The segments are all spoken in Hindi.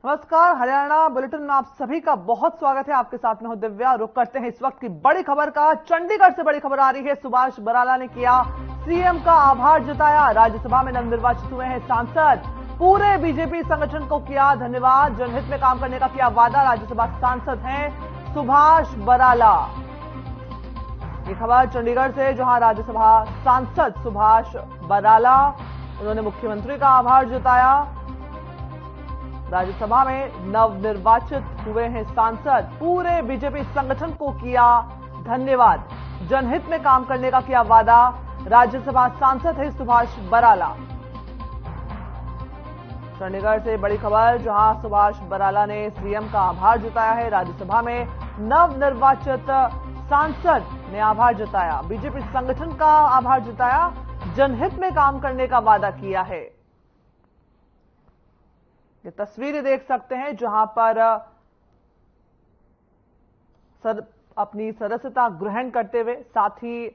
नमस्कार, हरियाणा बुलेटिन में आप सभी का बहुत स्वागत है। आपके साथ में हूं दिव्या। रुक करते हैं इस वक्त की बड़ी खबर का। चंडीगढ़ से बड़ी खबर आ रही है। सुभाष बराला ने किया सीएम का आभार जताया। राज्यसभा में नवनिर्वाचित हुए हैं सांसद। पूरे बीजेपी संगठन को किया धन्यवाद। जनहित में काम करने का किया वादा। राज्यसभा सांसद हैं सुभाष बराला। ये खबर चंडीगढ़ से, जहां राज्यसभा सांसद सुभाष बराला, उन्होंने मुख्यमंत्री का आभार जताया। राज्यसभा में नवनिर्वाचित हुए हैं सांसद। पूरे बीजेपी संगठन को किया धन्यवाद। जनहित में काम करने का किया वादा। राज्यसभा सांसद है सुभाष बराला। चंडीगढ़ से बड़ी खबर, जहां सुभाष बराला ने सीएम का आभार जताया है। राज्यसभा में नवनिर्वाचित सांसद ने आभार जताया, बीजेपी संगठन का आभार जताया, जनहित में काम करने का वादा किया है। ये तस्वीरें देख सकते हैं, जहां पर अपनी सदस्यता ग्रहण करते हुए साथ ही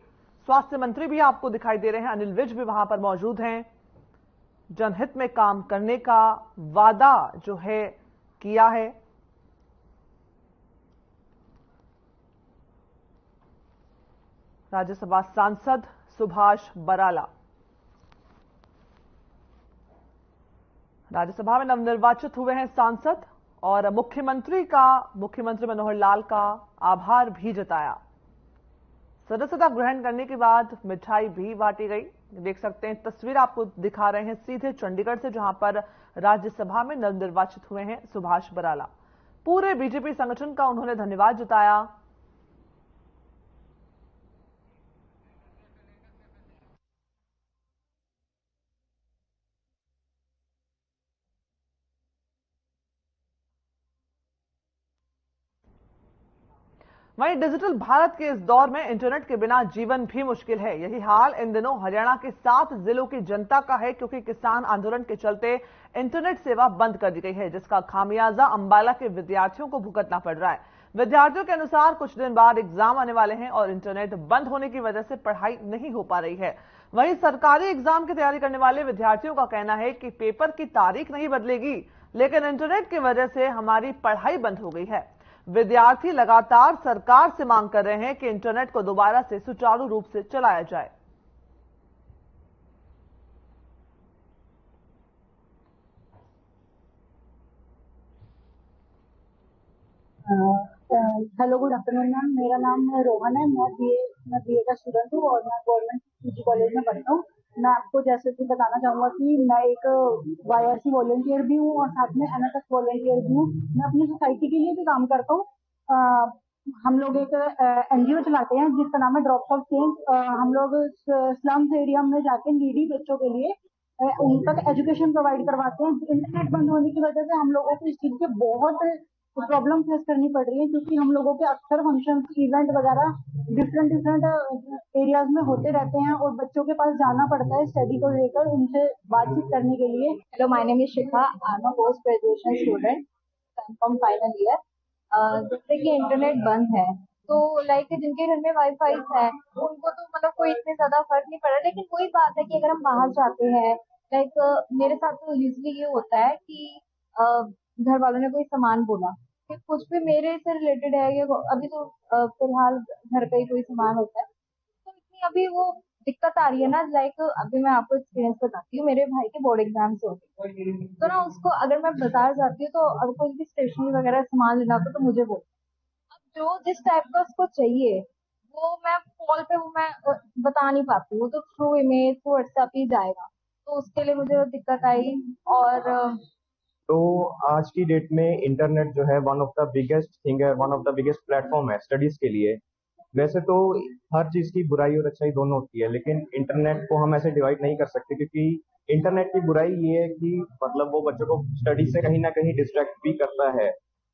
स्वास्थ्य मंत्री भी आपको दिखाई दे रहे हैं। अनिल विज भी वहां पर मौजूद हैं। जनहित में काम करने का वादा जो है किया है। राज्यसभा सांसद सुभाष बराला। राज्यसभा में नवनिर्वाचित हुए हैं सांसद और मुख्यमंत्री मनोहर लाल का आभार भी जताया। सदस्यता ग्रहण करने के बाद मिठाई भी बांटी गई। देख सकते हैं, तस्वीर आपको दिखा रहे हैं सीधे चंडीगढ़ से, जहां पर राज्यसभा में नवनिर्वाचित हुए हैं सुभाष बराला। पूरे बीजेपी संगठन का उन्होंने धन्यवाद जताया। वहीं डिजिटल भारत के इस दौर में इंटरनेट के बिना जीवन भी मुश्किल है। यही हाल इन दिनों हरियाणा के 7 जिलों की जनता का है, क्योंकि किसान आंदोलन के चलते इंटरनेट सेवा बंद कर दी गई है, जिसका खामियाजा अंबाला के विद्यार्थियों को भुगतना पड़ रहा है। विद्यार्थियों के अनुसार कुछ दिन बाद एग्जाम आने वाले हैं और इंटरनेट बंद होने की वजह से पढ़ाई नहीं हो पा रही है। वहीं सरकारी एग्जाम की तैयारी करने वाले विद्यार्थियों का कहना है कि पेपर की तारीख नहीं बदलेगी, लेकिन इंटरनेट की वजह से हमारी पढ़ाई बंद हो गई है। विद्यार्थी लगातार सरकार से मांग कर रहे हैं कि इंटरनेट को दोबारा से सुचारू रूप से चलाया जाए। Hello, good afternoon ma'am. मेरा नाम रोहन है। मैं बीए का स्टूडेंट हूँ और मैं गवर्नमेंट पीजी कॉलेज में पढ़ता हूँ। मैं आपको जैसे कि बताना चाहूंगा कि मैं एक वाईआरसी वॉलंटियर भी हूँ और साथ में एनएसएस वॉलंटियर भी हूँ। मैं अपनी सोसाइटी के लिए भी काम करता हूँ। हम लोग एक एनजीओ चलाते हैं जिसका नाम है ड्रॉप्स ऑफ चेंज। हम लोग स्लम्स एरिया में जाके नीडी बच्चों के लिए उन तक एजुकेशन प्रोवाइड करवाते हैं। इंटरनेट बंद होने की वजह से हम लोगों को इस चीज के बहुत प्रॉब्लम फेस करनी पड़ रही है, क्योंकि हम लोगों के अक्सर फंक्शन इवेंट वगैरह डिफरेंट डिफरेंट एरियाज में होते रहते हैं और बच्चों के पास जाना पड़ता है स्टडी को लेकर उनसे बातचीत करने के लिए। Hello, my name is Shikha. I am a post graduation student from final year. जैसे कि इंटरनेट बंद है तो लाइक जिनके घर में वाईफाई है उनको तो मतलब कोई इतने ज्यादा फर्क नहीं पड़ा, लेकिन कोई बात है कि अगर हम बाहर जाते हैं, लाइक मेरे साथ तो यूजली ये होता है कि घर वालों ने कोई सामान बोला कि कुछ भी मेरे से रिलेटेड है, या अभी तो फिलहाल घर का ही कोई सामान होता है, तो इतनी अभी वो दिक्कत आ रही है ना। लाइक अभी मैं आपको एक्सपीरियंस बताती हूँ। मेरे भाई के बोर्ड एग्जाम्स होते हैं तो ना उसको अगर मैं बाजार जाती हूँ तो अगर कोई भी स्टेशनरी वगैरह सामान लेना होता तो मुझे बोल, अब जो जिस टाइप का उसको चाहिए वो मैं कॉल पे वो मैं बता नहीं पाती हूँ, तो थ्रू इमेज थ्रू व्हाट्सएप ही जाएगा, तो उसके लिए मुझे दिक्कत आई। और तो आज की डेट में इंटरनेट जो है one of the biggest thing है, one of the biggest platform है स्टडीज के लिए। वैसे तो हर चीज की बुराई और अच्छाई दोनों होती है, लेकिन इंटरनेट को हम ऐसे डिवाइड नहीं कर सकते, क्योंकि इंटरनेट की बुराई ये है कि मतलब वो बच्चों को स्टडी से कहीं ना कहीं डिस्ट्रैक्ट भी करता है।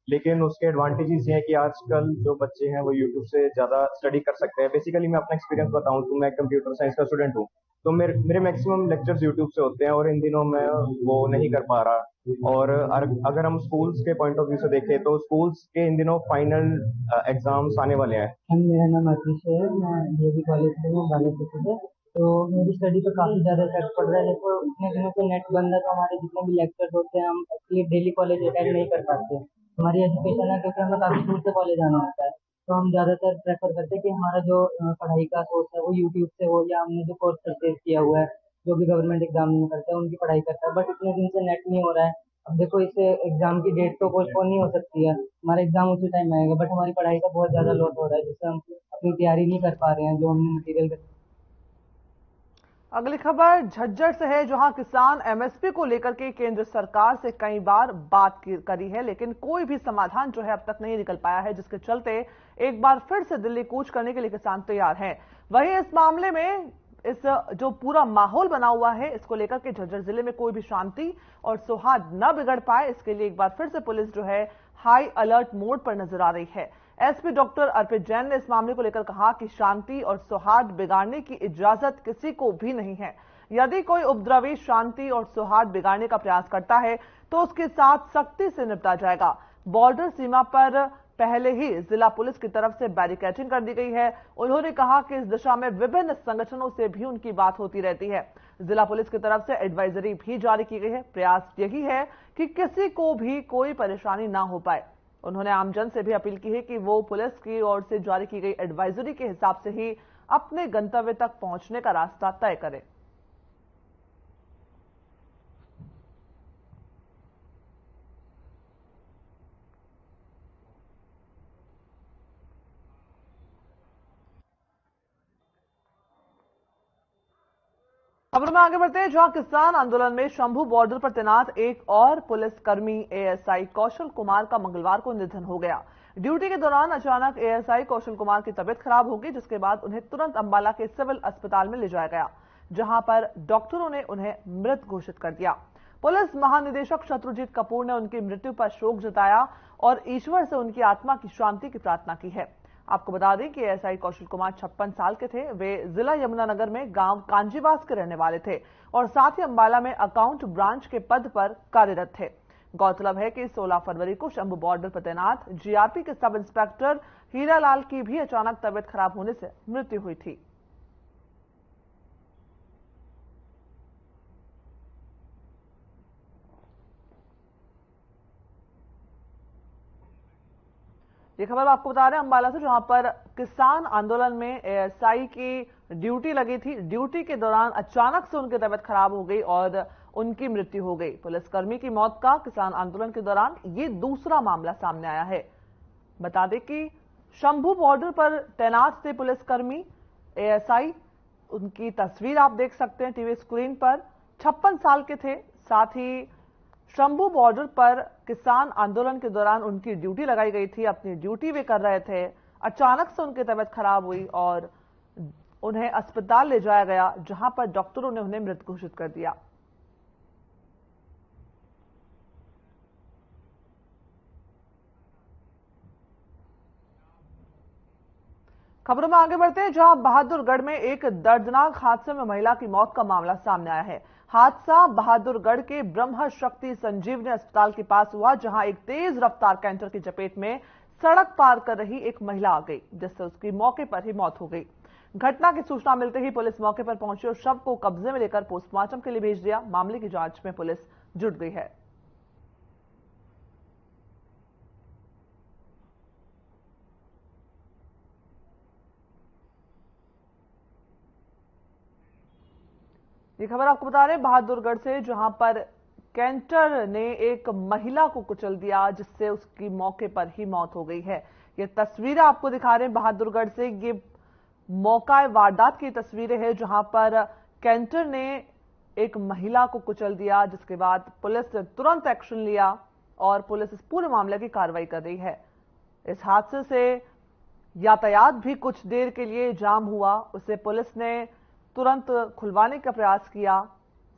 लेकिन उसके एडवांटेजेस ये हैं कि आजकल जो बच्चे हैं वो यूट्यूब से ज्यादा स्टडी कर सकते हैं। बेसिकली मैं अपना एक्सपीरियंस बताऊं तो मैं कंप्यूटर साइंस का स्टूडेंट हूँ, तो मेरे मैक्सिमम लेक्चर्स यूट्यूब से होते हैं और इन दिनों मैं वो नहीं कर पा रहा। और अगर हम स्कूल्स के पॉइंट ऑफ व्यू से देखें तो स्कूल्स के इन दिनों फाइनल एग्जाम्स आने वाले हैं। मेरा नाम आशीष है। मैं डीएवी कॉलेज से हूँ, बालासिटी से। तो मेरी स्टडी पे काफ़ी ज़्यादा इफेक्ट पड़ रहा है। देखो इतने दिनों से नेट बंद है, तो हमारे जितने भी लेक्चर्स होते हैं हम एक्चुअली डेली कॉलेज अटेंड नहीं कर पाते। हमारी एजुकेशन है क्योंकि हमें काफ़ी दूर से कॉलेज आना होता है, तो हम ज़्यादातर प्रेफर करते हैं कि हमारा जो पढ़ाई का सोर्स है वो यूट्यूब से हो, या हमने जो कोर्स परचेज किया हुआ है जो भी गवर्नमेंट एग्जाम नहीं करता है उनकी पढ़ाई करता है। बट इतने दिन से नेट नहीं हो रहा है। अब देखो इस एग्जाम की डेट तो पोस्टपोन नहीं हो सकती है, हमारा एग्जाम उसी टाइम आएगा, बट हमारी पढ़ाई का बहुत ज़्यादा लॉस हो रहा है, जिससे हम अपनी तैयारी नहीं कर पा रहे हैं जो हमने मटीरियल। अगली खबर झज्जर से है, जहां किसान एमएसपी को लेकर के केंद्र सरकार से कई बार बात करी है, लेकिन कोई भी समाधान जो है अब तक नहीं निकल पाया है, जिसके चलते एक बार फिर से दिल्ली कूच करने के लिए किसान तैयार हैं। वहीं इस मामले में इस जो पूरा माहौल बना हुआ है, इसको लेकर के झज्जर जिले में कोई भी शांति और सौहार्द न बिगड़ पाए, इसके लिए एक बार फिर से पुलिस जो है हाई अलर्ट मोड पर नजर आ रही है। एसपी डॉक्टर अर्पित जैन ने इस मामले को लेकर कहा कि शांति और सौहार्द बिगाड़ने की इजाजत किसी को भी नहीं है। यदि कोई उपद्रवी शांति और सौहार्द बिगाड़ने का प्रयास करता है तो उसके साथ सख्ती से निपटा जाएगा। बॉर्डर सीमा पर पहले ही जिला पुलिस की तरफ से बैरिकेडिंग कर दी गई है। उन्होंने कहा कि इस दिशा में विभिन्न संगठनों से भी उनकी बात होती रहती है। जिला पुलिस की तरफ से एडवाइजरी भी जारी की गई है। प्रयास यही है कि किसी को भी कोई परेशानी ना हो पाए। उन्होंने आमजन से भी अपील की है कि वो पुलिस की ओर से जारी की गई एडवाइजरी के हिसाब से ही अपने गंतव्य तक पहुंचने का रास्ता तय करें। खबरों में आगे बढ़ते हैं, जहां किसान आंदोलन में शंभू बॉर्डर पर तैनात एक और पुलिसकर्मी एएसआई कौशल कुमार का मंगलवार को निधन हो गया। ड्यूटी के दौरान अचानक एएसआई कौशल कुमार की तबीयत खराब हो गई, जिसके बाद उन्हें तुरंत अंबाला के सिविल अस्पताल में ले जाया गया, जहां पर डॉक्टरों ने उन्हें मृत घोषित कर दिया। पुलिस महानिदेशक शत्रुजीत कपूर ने उनकी मृत्यु पर शोक जताया और ईश्वर से उनकी आत्मा की शांति की प्रार्थना की है। आपको बता दें कि एएसआई कौशल कुमार 56 साल के थे। वे जिला यमुनानगर में गांव कांजीवास के रहने वाले थे और साथ ही अंबाला में अकाउंट ब्रांच के पद पर कार्यरत थे। गौरतलब है कि 16 फरवरी को शंभू बॉर्डर पर तैनात जीआरपी के सब इंस्पेक्टर हीरालाल की भी अचानक तबियत खराब होने से मृत्यु हुई थी। ये खबर आपको बता रहे हैं अंबाला से, जहां पर किसान आंदोलन में एएसआई की ड्यूटी लगी थी। ड्यूटी के दौरान अचानक से उनकी तबीयत खराब हो गई और उनकी मृत्यु हो गई। पुलिसकर्मी की मौत का किसान आंदोलन के दौरान ये दूसरा मामला सामने आया है। बता दें कि शंभू बॉर्डर पर तैनात थे पुलिसकर्मी एएसआई, उनकी तस्वीर आप देख सकते हैं टीवी स्क्रीन पर। 56 साल के थे। साथ ही शंभू बॉर्डर पर किसान आंदोलन के दौरान उनकी ड्यूटी लगाई गई थी, अपनी ड्यूटी वे कर रहे थे। अचानक से उनकी तबीयत खराब हुई और उन्हें अस्पताल ले जाया गया, जहां पर डॉक्टरों ने उन्हें मृत घोषित कर दिया। खबरों में आगे बढ़ते हैं, जहां बहादुरगढ़ में एक दर्दनाक हादसे में महिला की मौत का मामला सामने आया है। हादसा बहादुरगढ़ के ब्रह्म शक्ति संजीवनी अस्पताल के पास हुआ, जहां एक तेज रफ्तार कैंटर की चपेट में सड़क पार कर रही एक महिला आ गई, जिससे उसकी मौके पर ही मौत हो गई। घटना की सूचना मिलते ही पुलिस मौके पर पहुंची और शव को कब्जे में लेकर पोस्टमार्टम के लिए भेज दिया। मामले की जांच में पुलिस जुट गई है। ये खबर आपको बता रहे हैं बहादुरगढ़ से, जहां पर कैंटर ने एक महिला को कुचल दिया, जिससे उसकी मौके पर ही मौत हो गई है। ये तस्वीरें आपको दिखा रहे हैं बहादुरगढ़ से। ये मौका वारदात की तस्वीरें हैं, जहां पर कैंटर ने एक महिला को कुचल दिया, जिसके बाद पुलिस ने तुरंत एक्शन लिया और पुलिस इस पूरे मामले की कार्रवाई कर रही है। इस हादसे से यातायात भी कुछ देर के लिए जाम हुआ, उसे पुलिस ने तुरंत खुलवाने का प्रयास किया।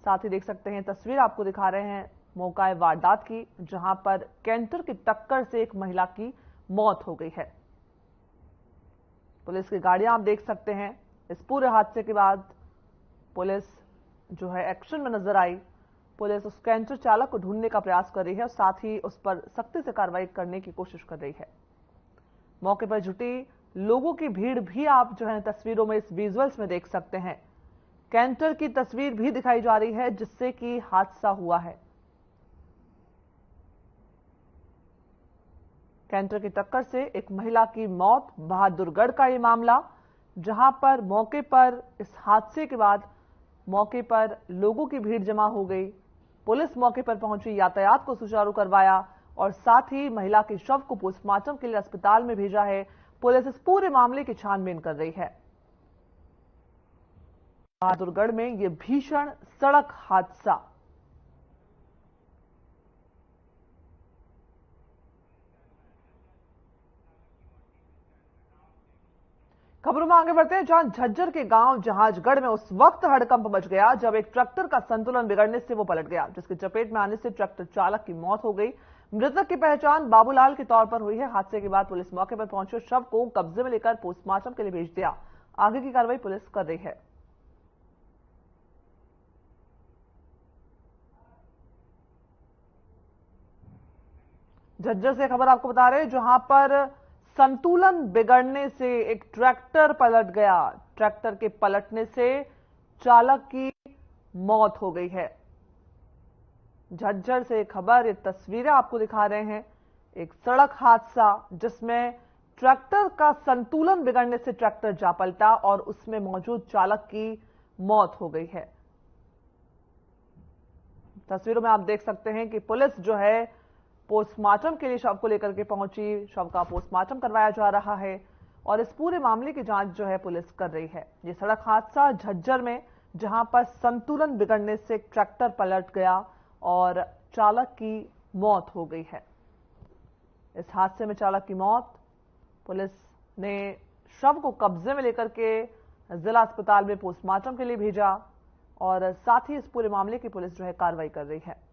साथ ही देख सकते हैं तस्वीर आपको दिखा रहे हैं मौका वारदात की, जहां पर कैंटर की टक्कर से एक महिला की मौत हो गई है। पुलिस की गाड़ियां आप देख सकते हैं। इस पूरे हादसे के बाद पुलिस जो है एक्शन में नजर आई। पुलिस उस कैंटर चालक को ढूंढने का प्रयास कर रही है और साथ ही उस पर सख्ती से कार्रवाई करने की कोशिश कर रही है। मौके पर जुटी लोगों की भीड़ भी आप जो है तस्वीरों में, इस विजुअल्स में देख सकते हैं कैंटर की तस्वीर भी दिखाई जा रही है जिससे कि हादसा हुआ है। कैंटर की टक्कर से एक महिला की मौत, बहादुरगढ़ का ये मामला, जहां पर मौके पर इस हादसे के बाद मौके पर लोगों की भीड़ जमा हो गई। पुलिस मौके पर पहुंची, यातायात को सुचारू करवाया और साथ ही महिला के शव को पोस्टमार्टम के लिए अस्पताल में भेजा है। पुलिस इस पूरे मामले की छानबीन कर रही है। बहादुरगढ़ में यह भीषण सड़क हादसा। खबरों में आगे बढ़ते हैं, जहां झज्जर के गांव जहाजगढ़ में उस वक्त हड़कंप मच गया जब एक ट्रैक्टर का संतुलन बिगड़ने से वो पलट गया, जिसकी चपेट में आने से ट्रैक्टर चालक की मौत हो गई। मृतक की पहचान बाबूलाल के तौर पर हुई है। हादसे के बाद पुलिस मौके पर पहुंची, शव को कब्जे में लेकर पोस्टमार्टम के लिए भेज दिया। आगे की कार्रवाई पुलिस कर रही है। झज्जर से खबर आपको बता रहे हैं, जहां पर संतुलन बिगड़ने से एक ट्रैक्टर पलट गया। ट्रैक्टर के पलटने से चालक की मौत हो गई है। झज्जर से खबर, ये तस्वीरें आपको दिखा रहे हैं। एक सड़क हादसा जिसमें ट्रैक्टर का संतुलन बिगड़ने से ट्रैक्टर जा पलटा और उसमें मौजूद चालक की मौत हो गई है। तस्वीरों में आप देख सकते हैं कि पुलिस जो है पोस्टमार्टम के लिए शव को लेकर के पहुंची। शव का पोस्टमार्टम करवाया जा रहा है और इस पूरे मामले की जांच जो है पुलिस कर रही है। ये सड़क हादसा झज्जर में, जहां पर संतुलन बिगड़ने से ट्रैक्टर पलट गया और चालक की मौत हो गई है। इस हादसे में चालक की मौत, पुलिस ने शव को कब्जे में लेकर के जिला अस्पताल में पोस्टमार्टम के लिए भेजा और साथ ही इस पूरे मामले की पुलिस जो है कार्रवाई कर रही है।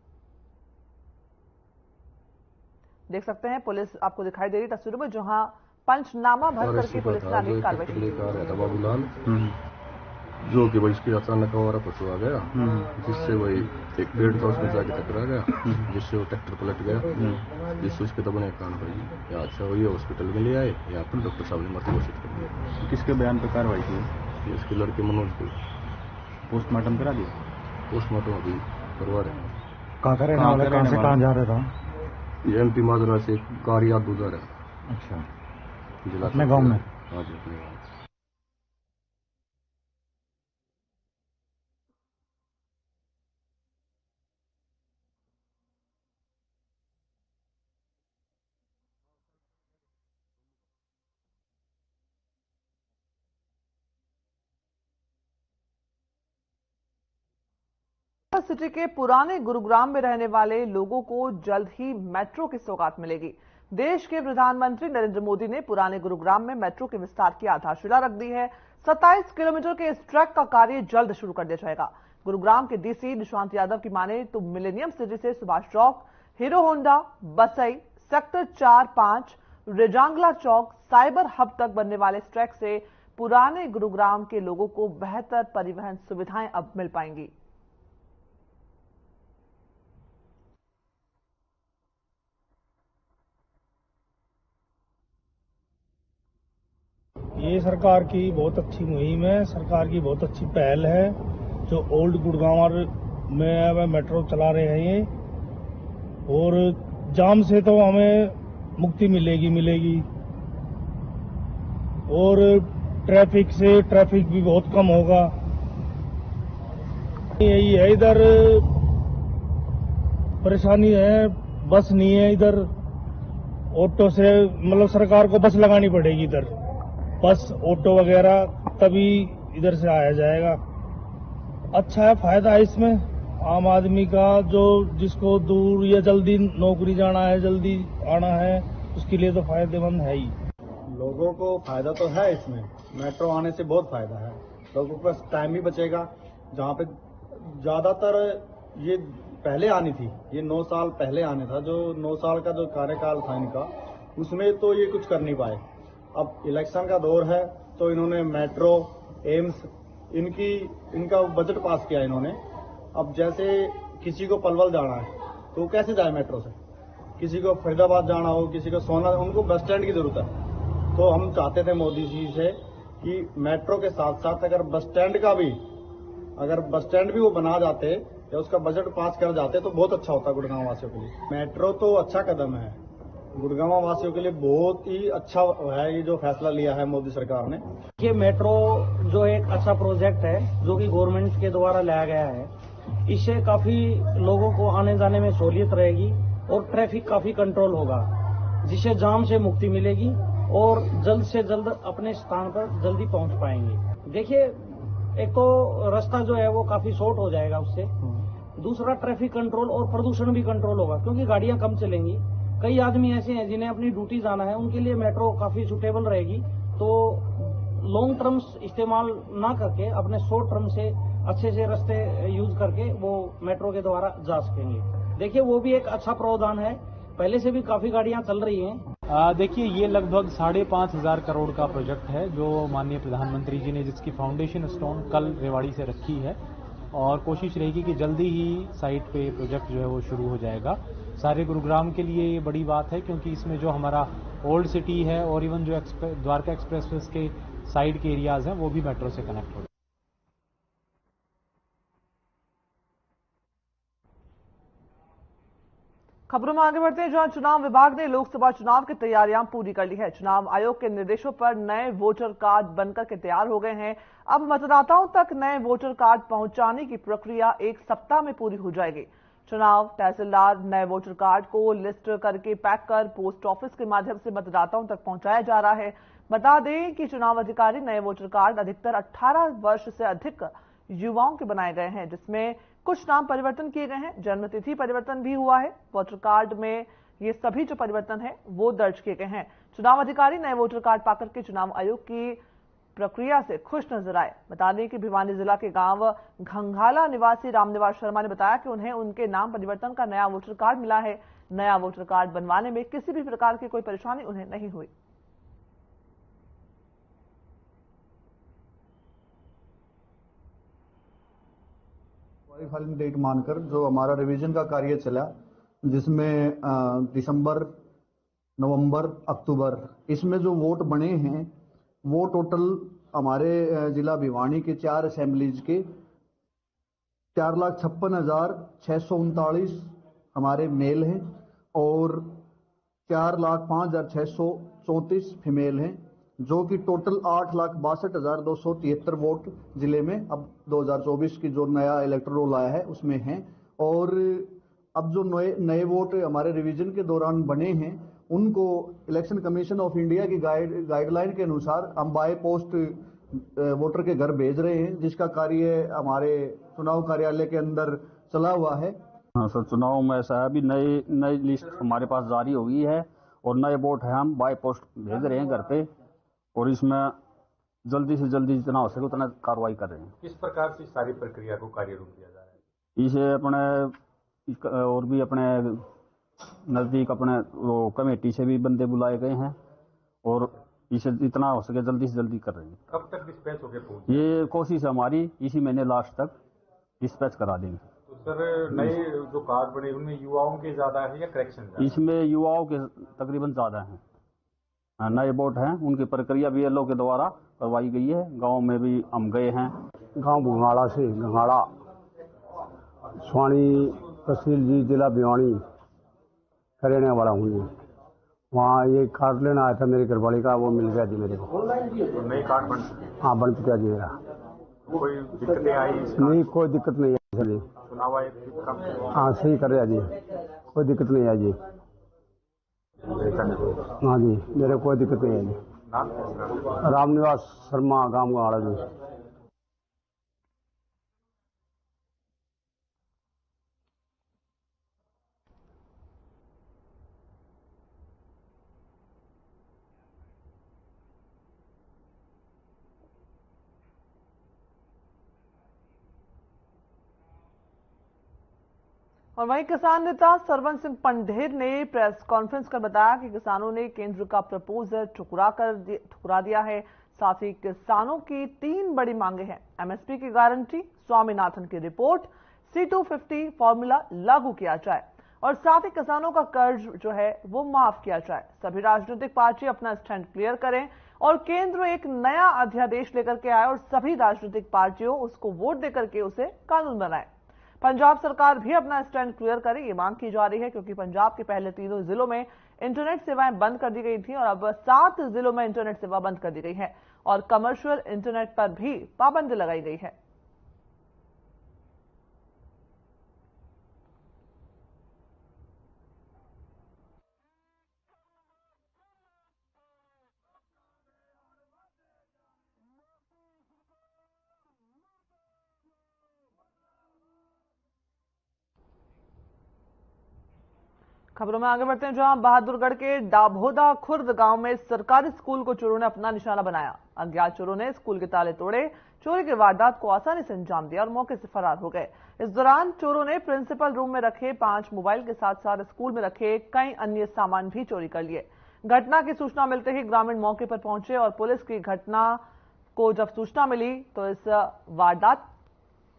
देख सकते हैं पुलिस आपको दिखाई दे रही तस्वीरों में, जहां पंचनामा भर करके पुलिस ने आगे कार्रवाई की। बाबूलाल जो कि वही इसकी अचानक हमारा पशु आ गया, जिससे वही एक पेड़ था उसमें जाके टकरा गया, जिससे वो ट्रैक्टर पलट गया, जिससे उसके दबने का कारण हुई। अच्छा हुई, हॉस्पिटल में ले आए, यहाँ पर डॉक्टर साहब ने मृत घोषित कर दिया। किसके बयान पर कार्रवाई की? इसके लड़के मनोज को पोस्टमार्टम करा दिया? पोस्टमार्टम अभी करवा रहे हैं। कहाँ से कहाँ जा रहा था? ये MP माजरा से कारिया गुजर है। अच्छा, जिला अपने गाँव में? हाँ जी, अपने गाँव। सिटी के पुराने गुरुग्राम में रहने वाले लोगों को जल्द ही मेट्रो की सौगात मिलेगी। देश के प्रधानमंत्री नरेंद्र मोदी ने पुराने गुरुग्राम में मेट्रो के विस्तार की आधारशिला रख दी है। 27 किलोमीटर के इस ट्रैक का कार्य जल्द शुरू कर दिया जाएगा। गुरुग्राम के DC निशांत यादव की माने तो मिलेनियम सिटी से सुभाष चौक, हीरो होंडा, बसई, सेक्टर 4-5, रेजांगला चौक, साइबर हब तक बनने वाले इस ट्रैक से पुराने गुरुग्राम के लोगों को बेहतर परिवहन सुविधाएं अब मिल पाएंगी। ये सरकार की बहुत अच्छी मुहिम है, सरकार की बहुत अच्छी पहल है। जो ओल्ड गुड़गांव में मेट्रो चला रहे हैं ये, और जाम से तो हमें मुक्ति मिलेगी और ट्रैफिक भी बहुत कम होगा। यही है, इधर परेशानी है, बस नहीं है इधर। ऑटो से मतलब सरकार को बस लगानी पड़ेगी इधर, बस ऑटो वगैरह, तभी इधर से आया जाएगा। अच्छा है, फायदा है इसमें आम आदमी का, जो जिसको दूर या जल्दी नौकरी जाना है, जल्दी आना है, उसके लिए तो फायदेमंद है ही। लोगों को फायदा तो है इसमें, मेट्रो आने से बहुत फायदा है। लोगों के पास टाइम भी बचेगा। जहाँ पे ज्यादातर ये पहले आनी थी, ये 9 साल पहले आने था, जो 9 साल का जो कार्यकाल था इनका, उसमें तो ये कुछ कर नहीं पाए। अब इलेक्शन का दौर है तो इन्होंने मेट्रो, एम्स, इनका बजट पास किया इन्होंने। अब जैसे किसी को पलवल जाना है तो कैसे जाए मेट्रो से, किसी को फरीदाबाद जाना हो, किसी को सोना, उनको बस स्टैंड की जरूरत है। तो हम चाहते थे मोदी जी से कि मेट्रो के साथ साथ अगर बस स्टैंड का भी अगर बस स्टैंड भी वो बना जाते या उसका बजट पास कर जाते तो बहुत अच्छा होता गुड़गांव वासियों के लिए। मेट्रो तो अच्छा कदम है, गुड़गांव वासियों के लिए बहुत ही अच्छा है ये जो फैसला लिया है मोदी सरकार ने। ये मेट्रो जो एक अच्छा प्रोजेक्ट है जो कि गवर्नमेंट के द्वारा लाया गया है, इससे काफी लोगों को आने जाने में सहूलियत रहेगी और ट्रैफिक काफी कंट्रोल होगा, जिससे जाम से मुक्ति मिलेगी और जल्द से जल्द अपने स्थान पर जल्दी पहुंच पाएंगे। देखिए, एक तो रास्ता जो है वो काफी शॉर्ट हो जाएगा उससे, दूसरा ट्रैफिक कंट्रोल और प्रदूषण भी कंट्रोल होगा क्योंकि गाड़ियां कम चलेंगी। कई आदमी ऐसे हैं जिन्हें अपनी ड्यूटी जाना है, उनके लिए मेट्रो काफी सुटेबल रहेगी। तो लॉन्ग टर्म इस्तेमाल ना करके अपने शॉर्ट टर्म से अच्छे से रास्ते यूज करके वो मेट्रो के द्वारा जा सकेंगे। देखिए, वो भी एक अच्छा प्रावधान है, पहले से भी काफी गाड़ियां चल रही हैं। देखिए, ये लगभग 5,500 करोड़ का प्रोजेक्ट है जो माननीय प्रधानमंत्री जी ने, जिसकी फाउंडेशन स्टोन कल रेवाड़ी से रखी है और कोशिश रहेगी कि जल्दी ही साइट पे प्रोजेक्ट जो है वो शुरू हो जाएगा। सारे गुरुग्राम के लिए ये बड़ी बात है क्योंकि इसमें जो हमारा ओल्ड सिटी है और इवन जो द्वारका एक्सप्रेसवे के साइड के एरियाज हैं वो भी मेट्रो से कनेक्ट हो। खबरों में आगे बढ़ते हैं, जहां चुनाव विभाग ने लोकसभा चुनाव की तैयारियां पूरी कर ली है। चुनाव आयोग के निर्देशों पर नए वोटर कार्ड बनकर के तैयार हो गए हैं। अब मतदाताओं तक नए वोटर कार्ड पहुंचाने की प्रक्रिया 1 सप्ताह में पूरी हो जाएगी। चुनाव तहसीलदार नए वोटर कार्ड को लिस्ट करके पैक कर पोस्ट ऑफिस के माध्यम से मतदाताओं तक पहुंचाया जा रहा है। बता दें कि चुनाव अधिकारी नए वोटर कार्ड अधिकतर 18 वर्ष से अधिक युवाओं के बनाए गए हैं, जिसमें कुछ नाम परिवर्तन किए गए हैं, जन्मतिथि परिवर्तन भी हुआ है। वोटर कार्ड में ये सभी जो परिवर्तन है वो दर्ज किए गए हैं। चुनाव अधिकारी नए वोटर कार्ड पाकर के चुनाव आयोग की प्रक्रिया से खुश नजर आए। बता दें कि भिवानी जिला के गांव घंघाला निवासी रामनिवास शर्मा ने बताया कि उन्हें उनके नाम परिवर्तन का नया वोटर कार्ड मिला है। नया वोटर कार्ड बनवाने में किसी भी प्रकार की कोई परेशानी उन्हें नहीं हुई। फाइलिंग डेट मानकर जो हमारा रिवीजन का कार्य चला, जिसमें दिसंबर, नवंबर, अक्टूबर, इसमें जो वोट बने हैं वो टोटल हमारे जिला भिवानी के 4 असेंबलीज के 4,56,639 हमारे मेल हैं और 4,05,634 फीमेल हैं, जो कि टोटल 8,62,273 वोट जिले में अब 2024 की जो नया इलेक्टोरल रोल आया है उसमें हैं। और अब जो नए वोट हमारे रिवीजन के दौरान बने हैं उनको इलेक्शन कमीशन ऑफ इंडिया की गाइडलाइन के अनुसार हम बाय पोस्ट वोटर के घर भेज रहे हैं, जिसका कार्य हमारे चुनाव कार्यालय के अंदर चला हुआ है। हाँ सर, चुनाव में ऐसा है, अभी नई लिस्ट हमारे पास जारी हो गई है और नए वोट है हम बाय पोस्ट भेज रहे हैं घर पे और इसमें जल्दी से जल्दी जितना हो सके उतना कार्रवाई कर रहे हैं। किस प्रकार से सारी प्रक्रिया को कार्य रूप दिया जा रहा है? इसे अपने और भी अपने नजदीक अपने वो कमेटी से भी बंदे बुलाए गए हैं और इसे जितना हो सके जल्दी से जल्दी कर रहे हैं। कब तक डिस्पैच हो गए? ये कोशिश है हमारी इसी महीने लास्ट तक डिस्पैच करा देंगे। तो सर, नए जो कार्ड बने उनमें युवाओं के ज्यादा है या करेक्शन? इसमें युवाओं के तकरीबन ज्यादा हैं। नए वोट हैं, उनकी प्रक्रिया बीएलओ के द्वारा करवाई गई है। गांव में भी हम गए हैं। गांव घंघाड़ा से, घंघाड़ा स्वाणी तहसील जी, जिला भिवानी का रहने वाला हूँ। वहाँ ये कार्ड लेना आया था मेरी घरवाली का, वो मिल गया जी मेरे को। तो नए कार्ड बन चुके? हाँ, बन चुका जी मेरा। कोई दिक्कतें आई? नहीं, कोई दिक्कत नहीं है सर जी। चुनाव आयोग? हाँ, सही कर रहा जी, कोई दिक्कत नहीं है जी। हाँ जी, मेरे कोई दिक्कत नहीं है जी। रामनिवास शर्मा, गांव घंघाड़ा जी। और वहीं किसान नेता सरवन सिंह पंढेर ने प्रेस कॉन्फ्रेंस कर बताया कि किसानों ने केंद्र का प्रपोजल ठुकरा दिया है। साथ ही किसानों की 3 बड़ी मांगे हैं: एमएसपी की गारंटी, स्वामीनाथन की रिपोर्ट, C250 फॉर्मूला लागू किया जाए। और साथ ही किसानों का कर्ज जो है वो माफ किया जाए। सभी राजनीतिक पार्टी अपना स्टैंड क्लियर करें और केंद्र एक नया अध्यादेश लेकर के आए और सभी राजनीतिक पार्टियों उसको वोट देकर के उसे कानून बनाए। पंजाब सरकार भी अपना स्टैंड क्लियर करे, ये मांग की जा रही है, क्योंकि पंजाब के पहले 3 जिलों में इंटरनेट सेवाएं बंद कर दी गई थी और अब 7 जिलों में इंटरनेट सेवा बंद कर दी गई है और कमर्शियल इंटरनेट पर भी पाबंदी लगाई गई है। खबरों में आगे बढ़ते हैं, जहां बहादुरगढ़ के डाभोदा खुर्द गांव में सरकारी स्कूल को चोरों ने अपना निशाना बनाया। अज्ञात चोरों ने स्कूल के ताले तोड़े, चोरी की वारदात को आसानी से अंजाम दिया और मौके से फरार हो गए। इस दौरान चोरों ने प्रिंसिपल रूम में रखे 5 मोबाइल के साथ साथ स्कूल में रखे कई अन्य सामान भी चोरी कर लिए। घटना की सूचना मिलते ही ग्रामीण मौके पर पहुंचे और पुलिस की घटना को जब सूचना मिली तो इस वारदात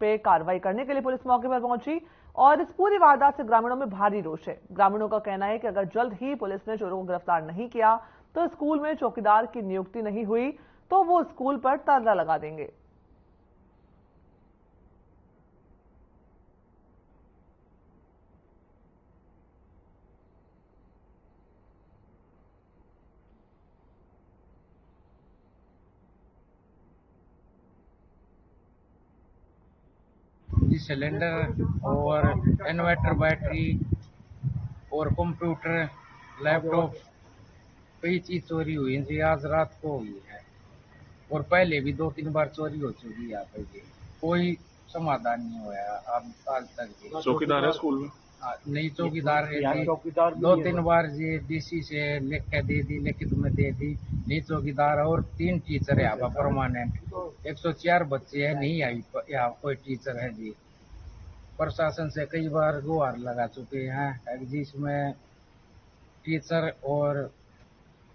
पे कार्रवाई करने के लिए पुलिस मौके पर पहुंची और इस पूरी वारदात से ग्रामीणों में भारी रोष है। ग्रामीणों का कहना है कि अगर जल्द ही पुलिस ने चोरों को गिरफ्तार नहीं किया तो स्कूल में चौकीदार की नियुक्ति नहीं हुई तो वो स्कूल पर ताला लगा देंगे। सिलेंडर और इन्वर्टर बैटरी और कंप्यूटर लैपटॉप कई चीज चोरी हुई थी। आज रात को हुई है और पहले भी 2-3 बार चोरी हो चुकी है यहाँ पे। कोई समाधान नहीं हुआ आज तक। चौकीदार है स्कूल में? नहीं, चौकीदार है। 2-3 बार जी डीसी से लिख के दे दी, लिखित में दे दी, नहीं चौकीदार और 3 टीचर है यहाँ परमानेंट। 104 बच्चे हैं, नहीं आई यहाँ कोई टीचर है जी। प्रशासन से कई बार गुहार लगा चुके हैं जिसमें टीचर और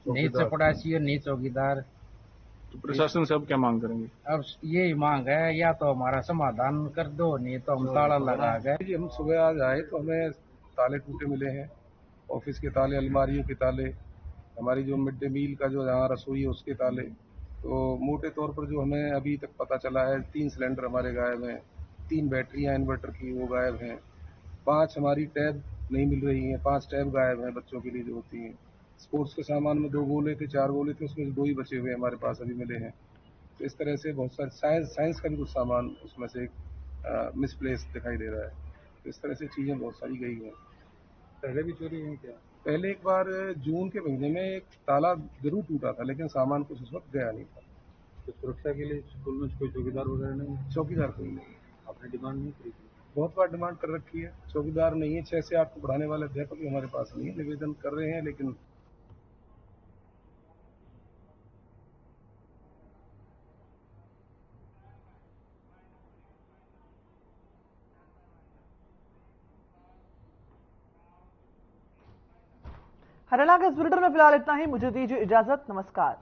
नहीं चपड़ासी और नहीं चौकीदार। तो प्रशासन से अब क्या मांग करेंगे? अब यही मांग है, या तो हमारा समाधान कर दो, नहीं तो हम ताला लगा गए। हम सुबह आज आए तो हमें ताले टूटे मिले हैं, ऑफिस के ताले, अलमारियों के ताले, हमारी जो मिड डे मील का जो यहाँ रसोई है उसके ताले। तो मोटे तौर पर जो हमें अभी तक पता चला है 3 सिलेंडर हमारे गायब हैं, 3 बैटरियां इन्वर्टर की वो गायब हैं, 5 हमारी टैब नहीं मिल रही हैं, 5 टैब गायब हैं बच्चों के लिए जो होती हैं। स्पोर्ट्स के सामान में 2 गोले थे, 4 गोले थे, उसमें 2 ही बचे हुए हमारे पास अभी मिले हैं। तो इस तरह से बहुत सारे साइंस का भी कुछ सामान उसमें से मिसप्लेस दिखाई दे रहा है। तो इस तरह से चीज़ें बहुत सारी गई हैं। पहले भी चोरी हुई क्या? पहले एक बार जून के महीने में एक ताला जरूर टूटा था, लेकिन सामान कुछ उस वक्त गया नहीं था। तो सुरक्षा के लिए स्कूल में कोई चौकीदार वगैरह नहीं? चौकीदार कोई नहीं। आपने डिमांड नहीं करी थी? बहुत बार डिमांड कर रखी है, चौकीदार नहीं है। 6 से 8 को पढ़ाने वाले अध्यापक भी हमारे पास नहीं है, निवेदन कर रहे हैं लेकिन हरियाणा के इस बुलेटिन में फिलहाल इतना ही। मुझे दीजिए इजाजत, नमस्कार।